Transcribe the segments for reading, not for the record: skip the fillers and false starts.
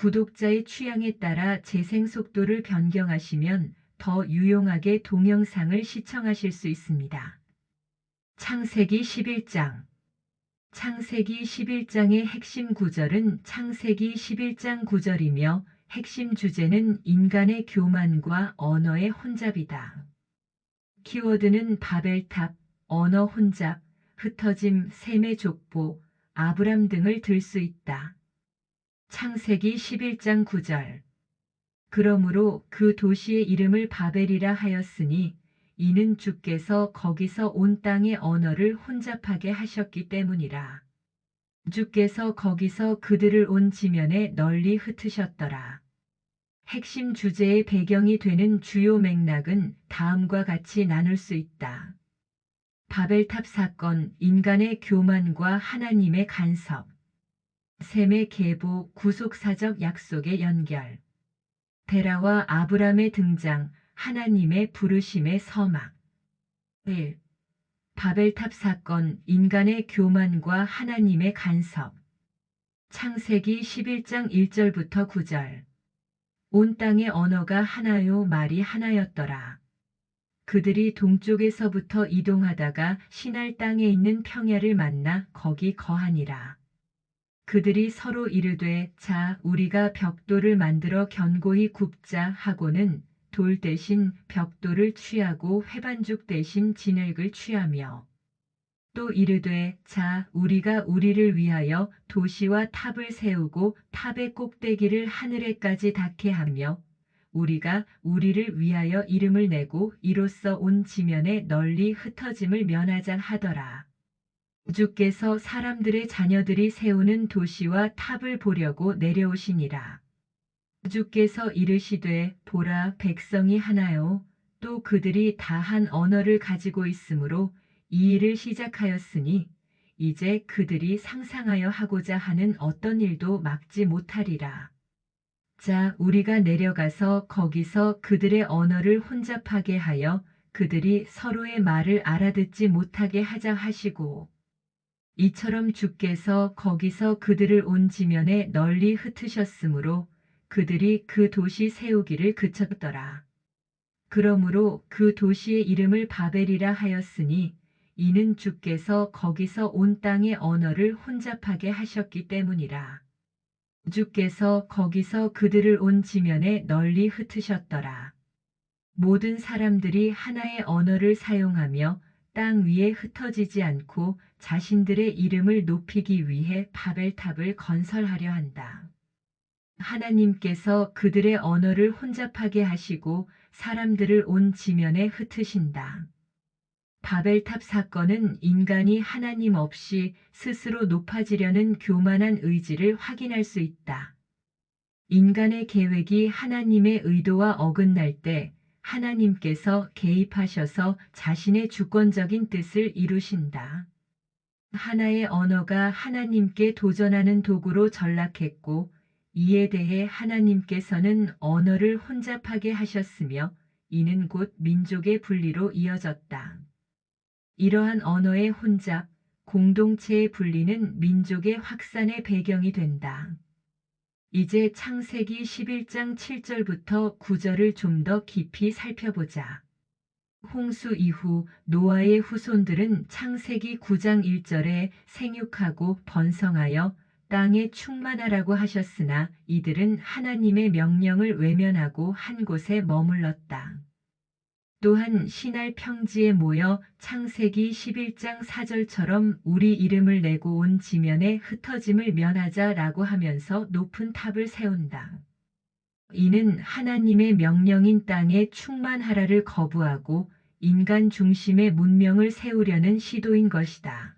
구독자의 취향에 따라 재생 속도를 변경하시면 더 유용하게 동영상을 시청하실 수 있습니다. 창세기 11장. 창세기 11장의 핵심 구절은 창세기 11장 구절이며 핵심 주제는 인간의 교만과 언어의 혼잡이다. 키워드는 바벨탑, 언어 혼잡, 흩어짐, 셈의 족보, 아브람 등을 들 수 있다. 창세기 11장 9절. 그러므로 그 도시의 이름을 바벨이라 하였으니 이는 주께서 거기서 온 땅의 언어를 혼잡하게 하셨기 때문이라. 주께서 거기서 그들을 온 지면에 널리 흩으셨더라. 핵심 주제의 배경이 되는 주요 맥락은 다음과 같이 나눌 수 있다. 바벨탑 사건, 인간의 교만과 하나님의 간섭. 셈의 계보, 구속사적 약속의 연결. 데라와 아브람의 등장, 하나님의 부르심의 서막. 1. 바벨탑 사건, 인간의 교만과 하나님의 간섭. 창세기 11장 1절부터 9절. 온 땅의 언어가 하나요, 말이 하나였더라. 그들이 동쪽에서부터 이동하다가 시날 땅에 있는 평야를 만나 거기 거하니라. 그들이 서로 이르되 자 우리가 벽돌을 만들어 견고히 굽자 하고는 돌 대신 벽돌을 취하고 회반죽 대신 진흙을 취하며 또 이르되 자 우리가 우리를 위하여 도시와 탑을 세우고 탑의 꼭대기를 하늘에까지 닿게 하며 우리가 우리를 위하여 이름을 내고 이로써 온 지면에 널리 흩어짐을 면하자 하더라. 주께서 사람들의 자녀들이 세우는 도시와 탑을 보려고 내려오시니라. 주께서 이르시되 보라 백성이 하나요 또 그들이 다 한 언어를 가지고 있으므로 이 일을 시작하였으니 이제 그들이 상상하여 하고자 하는 어떤 일도 막지 못하리라. 자 우리가 내려가서 거기서 그들의 언어를 혼잡하게 하여 그들이 서로의 말을 알아듣지 못하게 하자 하시고 이처럼 주께서 거기서 그들을 온 지면에 널리 흩으셨으므로 그들이 그 도시 세우기를 그쳤더라. 그러므로 그 도시의 이름을 바벨이라 하였으니 이는 주께서 거기서 온 땅의 언어를 혼잡하게 하셨기 때문이라. 주께서 거기서 그들을 온 지면에 널리 흩으셨더라. 모든 사람들이 하나의 언어를 사용하며 땅 위에 흩어지지 않고 자신들의 이름을 높이기 위해 바벨탑을 건설하려 한다. 하나님께서 그들의 언어를 혼잡하게 하시고 사람들을 온 지면에 흩으신다. 바벨탑 사건은 인간이 하나님 없이 스스로 높아지려는 교만한 의지를 확인할 수 있다. 인간의 계획이 하나님의 의도와 어긋날 때 하나님께서 개입하셔서 자신의 주권적인 뜻을 이루신다. 하나의 언어가 하나님께 도전하는 도구로 전락했고 이에 대해 하나님께서는 언어를 혼잡하게 하셨으며 이는 곧 민족의 분리로 이어졌다. 이러한 언어의 혼잡, 공동체의 분리는 민족의 확산의 배경이 된다. 이제 창세기 11장 7절부터 9절을 좀 더 깊이 살펴보자. 홍수 이후 노아의 후손들은 창세기 9장 1절에 생육하고 번성하여 땅에 충만하라고 하셨으나 이들은 하나님의 명령을 외면하고 한 곳에 머물렀다. 또한 시날 평지에 모여 창세기 11장 4절처럼 우리 이름을 내고 온 지면에 흩어짐을 면하자라고 하면서 높은 탑을 세운다. 이는 하나님의 명령인 땅에 충만하라를 거부하고 인간 중심의 문명을 세우려는 시도인 것이다.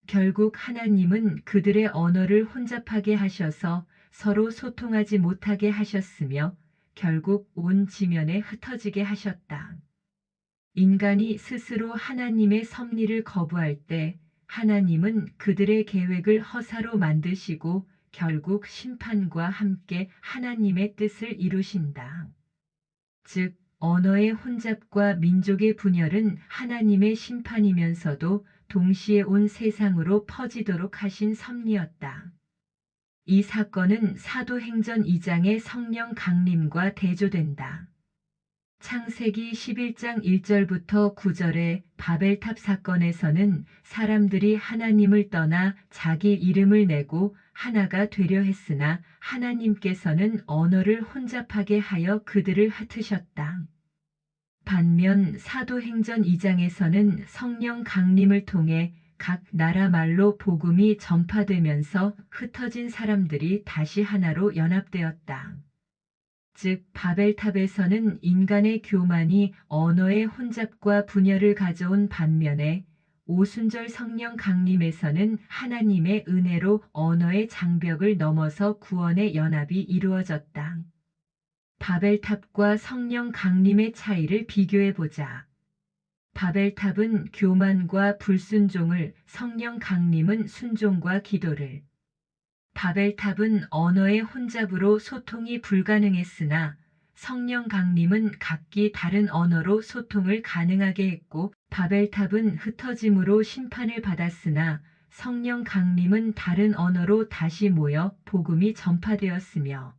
결국 하나님은 그들의 언어를 혼잡하게 하셔서 서로 소통하지 못하게 하셨으며 결국 온 지면에 흩어지게 하셨다. 인간이 스스로 하나님의 섭리를 거부할 때 하나님은 그들의 계획을 허사로 만드시고 결국 심판과 함께 하나님의 뜻을 이루신다. 즉, 언어의 혼잡과 민족의 분열은 하나님의 심판이면서도 동시에 온 세상으로 퍼지도록 하신 섭리였다. 이 사건은 사도행전 2장의 성령 강림과 대조된다. 창세기 11장 1절부터 9절의 바벨탑 사건에서는 사람들이 하나님을 떠나 자기 이름을 내고 하나가 되려 했으나 하나님께서는 언어를 혼잡하게 하여 그들을 흩으셨다. 반면 사도행전 2장에서는 성령 강림을 통해 각 나라 말로 복음이 전파되면서 흩어진 사람들이 다시 하나로 연합되었다. 즉 바벨탑에서는 인간의 교만이 언어의 혼잡과 분열을 가져온 반면에 오순절 성령 강림에서는 하나님의 은혜로 언어의 장벽을 넘어서 구원의 연합이 이루어졌다. 바벨탑과 성령 강림의 차이를 비교해 보자. 바벨탑은 교만과 불순종을, 성령 강림은 순종과 기도를. 바벨탑은 언어의 혼잡으로 소통이 불가능했으나 성령 강림은 각기 다른 언어로 소통을 가능하게 했고, 바벨탑은 흩어짐으로 심판을 받았으나 성령 강림은 다른 언어로 다시 모여 복음이 전파되었으며,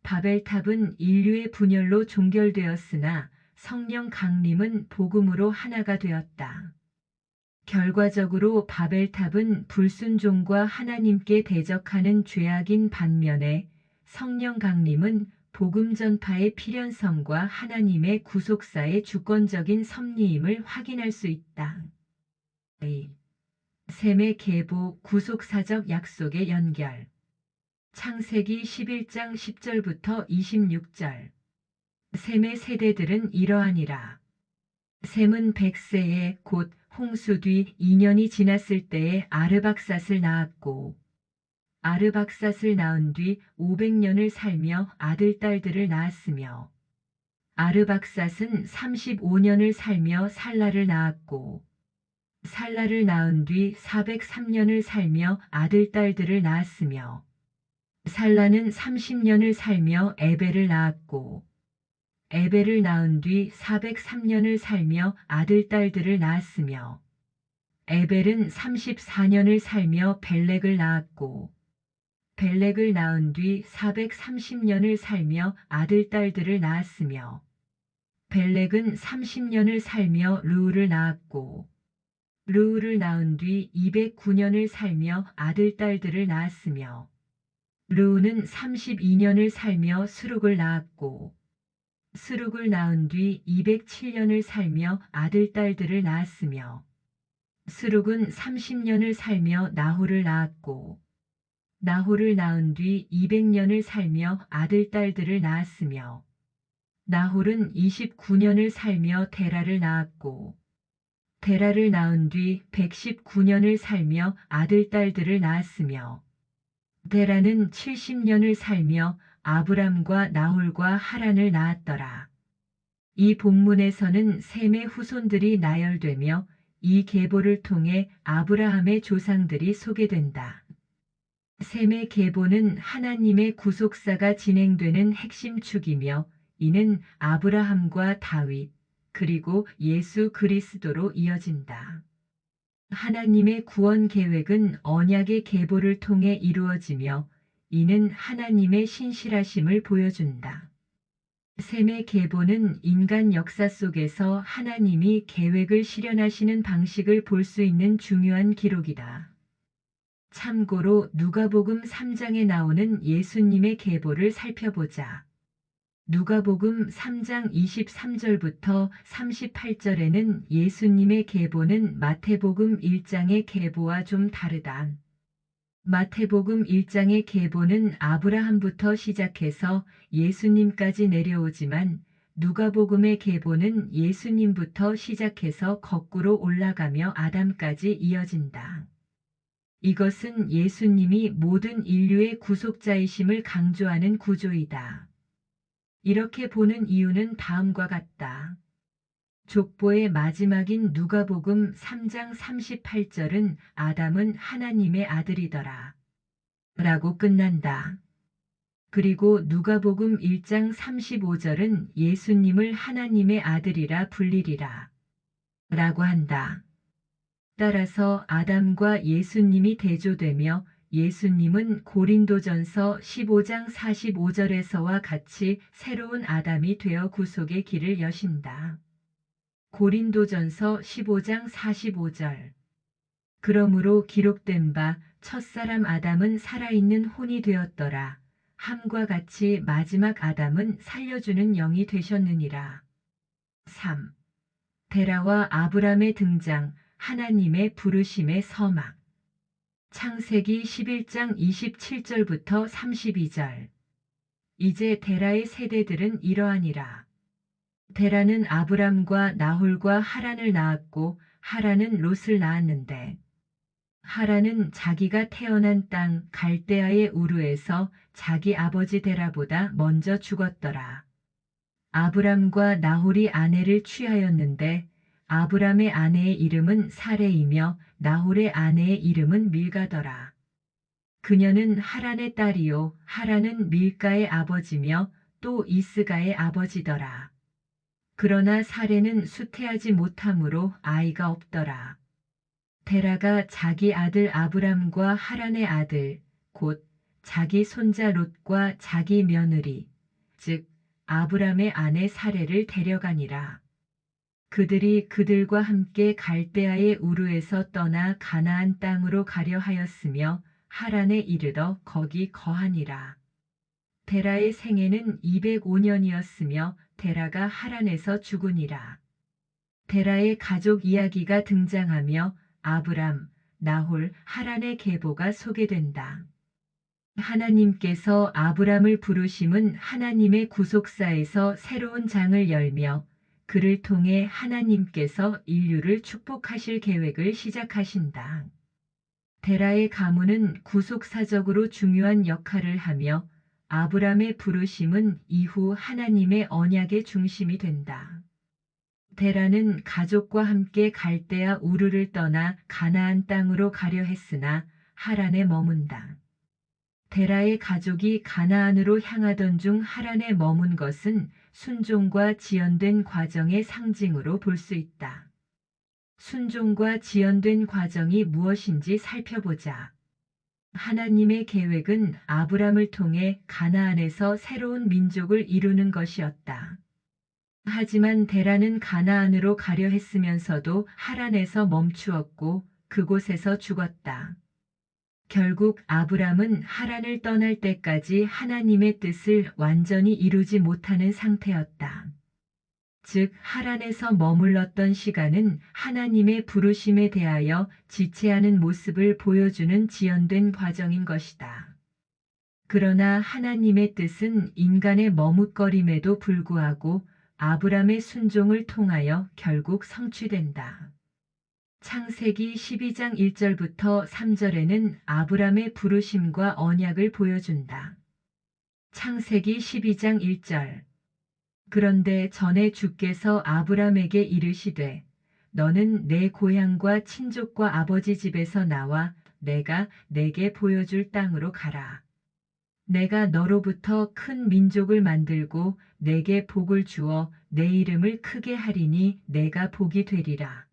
바벨탑은 인류의 분열로 종결되었으나 성령 강림은 복음으로 하나가 되었다. 결과적으로 바벨탑은 불순종과 하나님께 대적하는 죄악인 반면에 성령 강림은 복음 전파의 필연성과 하나님의 구속사의 주권적인 섭리임을 확인할 수 있다. 셈의 계보, 구속사적 약속의 연결. 창세기 11장 10절부터 26절. 셈의 세대들은 이러하니라. 셈은 100세에 곧 홍수 뒤 2년이 지났을 때에 아르박삿을 낳았고, 아르박삿을 낳은 뒤 500년을 살며 아들 딸들을 낳았으며, 아르박삿은 35년을 살며 살라를 낳았고, 살라를 낳은 뒤 403년을 살며 아들 딸들을 낳았으며, 살라는 30년을 살며 에벨을 낳았고, 에벨을 낳은 뒤 403년을 살며 아들 딸들을 낳았으며, 에벨은 34년을 살며 벨렉을 낳았고, 벨렉을 낳은 뒤 430년을 살며 아들 딸들을 낳았으며, 벨렉은 30년을 살며 르우를 낳았고, 르우를 낳은 뒤 209년을 살며 아들 딸들을 낳았으며, 르우는 32년을 살며 스룩을 낳았고, 스룩을 낳은 뒤 207년을 살며 아들 딸들을 낳았으며, 스룩은 30년을 살며 나홀을 낳았고, 나홀을 낳은 뒤 200년을 살며 아들 딸들을 낳았으며, 나홀은 29년을 살며 데라를 낳았고, 데라를 낳은 뒤 119년을 살며 아들 딸들을 낳았으며, 데라는 70년을 살며 아브람과 나홀과 하란을 낳았더라. 이 본문에서는 셈의 후손들이 나열되며 이 계보를 통해 아브라함의 조상들이 소개된다. 셈의 계보는 하나님의 구속사가 진행되는 핵심 축이며 이는 아브라함과 다윗 그리고 예수 그리스도로 이어진다. 하나님의 구원 계획은 언약의 계보를 통해 이루어지며 이는 하나님의 신실하심을 보여준다. 셈의 계보는 인간 역사 속에서 하나님이 계획을 실현하시는 방식을 볼 수 있는 중요한 기록이다. 참고로 누가복음 3장에 나오는 예수님의 계보를 살펴보자. 누가복음 3장 23절부터 38절에는 예수님의 계보는 마태복음 1장의 계보와 좀 다르다. 마태복음 1장의 계보는 아브라함부터 시작해서 예수님까지 내려오지만 누가복음의 계보는 예수님부터 시작해서 거꾸로 올라가며 아담까지 이어진다. 이것은 예수님이 모든 인류의 구속자이심을 강조하는 구조이다. 이렇게 보는 이유는 다음과 같다. 족보의 마지막인 누가복음 3장 38절은 아담은 하나님의 아들이더라 라고 끝난다. 그리고 누가복음 1장 35절은 예수님을 하나님의 아들이라 불리리라 라고 한다. 따라서 아담과 예수님이 대조되며 예수님은 고린도전서 15장 45절에서와 같이 새로운 아담이 되어 구속의 길을 여신다. 고린도전서 15장 45절. 그러므로 기록된 바 첫사람 아담은 살아있는 혼이 되었더라. 함과 같이 마지막 아담은 살려주는 영이 되셨느니라. 3. 데라와 아브람의 등장, 하나님의 부르심의 서막. 창세기 11장 27절부터 32절. 이제 데라의 세대들은 이러하니라. 데라는 아브람과 나홀과 하란을 낳았고 하란은 롯을 낳았는데 하란은 자기가 태어난 땅 갈대아의 우르에서 자기 아버지 데라보다 먼저 죽었더라. 아브람과 나홀이 아내를 취하였는데 아브람의 아내의 이름은 사레이며 나홀의 아내의 이름은 밀가더라. 그녀는 하란의 딸이요 하란은 밀가의 아버지며 또 이스가의 아버지더라. 그러나 사레는 수태하지 못함으로 아이가 없더라. 데라가 자기 아들 아브람과 하란의 아들 곧 자기 손자 롯과 자기 며느리 즉 아브람의 아내 사레를 데려가니라. 그들이 그들과 함께 갈대아의 우르에서 떠나 가나안 땅으로 가려 하였으며 하란에 이르러 거기 거하니라. 데라의 생애는 205년이었으며 데라가 하란에서 죽으니라. 데라의 가족 이야기가 등장하며 아브람, 나홀, 하란의 계보가 소개된다. 하나님께서 아브람을 부르심은 하나님의 구속사에서 새로운 장을 열며 그를 통해 하나님께서 인류를 축복하실 계획을 시작하신다. 데라의 가문은 구속사적으로 중요한 역할을 하며 아브람의 부르심은 이후 하나님의 언약의 중심이 된다. 데라는 가족과 함께 갈대아 우르를 떠나 가나안 땅으로 가려 했으나 하란에 머문다. 데라의 가족이 가나안으로 향하던 중 하란에 머문 것은 순종과 지연된 과정의 상징으로 볼 수 있다. 순종과 지연된 과정이 무엇인지 살펴보자. 하나님의 계획은 아브람을 통해 가나안에서 새로운 민족을 이루는 것이었다. 하지만 데라는 가나안으로 가려 했으면서도 하란에서 멈추었고 그곳에서 죽었다. 결국 아브람은 하란을 떠날 때까지 하나님의 뜻을 완전히 이루지 못하는 상태였다. 즉 하란에서 머물렀던 시간은 하나님의 부르심에 대하여 지체하는 모습을 보여주는 지연된 과정인 것이다. 그러나 하나님의 뜻은 인간의 머뭇거림에도 불구하고 아브람의 순종을 통하여 결국 성취된다. 창세기 12장 1절부터 3절에는 아브람의 부르심과 언약을 보여준다. 창세기 12장 1절. 그런데 전에 주께서 아브람에게 이르시되 너는 내 고향과 친족과 아버지 집에서 나와 내가 내게 보여줄 땅으로 가라. 내가 너로부터 큰 민족을 만들고 내게 복을 주어 내 이름을 크게 하리니 내가 복이 되리라.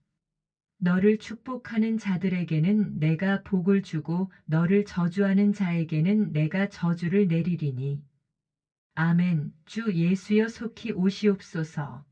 너를 축복하는 자들에게는 내가 복을 주고 너를 저주하는 자에게는 내가 저주를 내리리니. 아멘. 주 예수여 속히 오시옵소서.